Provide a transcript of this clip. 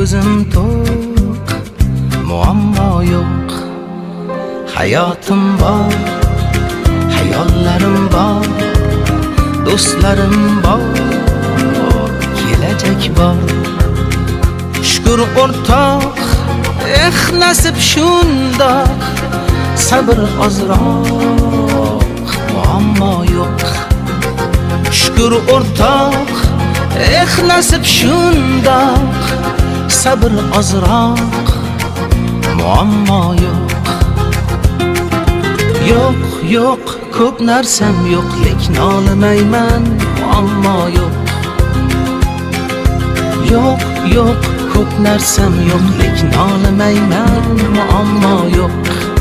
ko'zim to'q, muammo yo'q. Hayotim bor, hayollarim bor, do'stlarim bor, kelajak bor. Shukr o'rtoq, nasib shundoq, sabr ozroq, muammo yo'q. Shukr o'rtoq, nasib shundoq, sabr ozroq, muammo yo'q. Yo'q, yo'q, ko'p narsam yo'q, lekin olmayman, muammo yo'q. Yo'q, yo'q, ko'p narsam yo'q, lekin olmayman, muammo yo'q.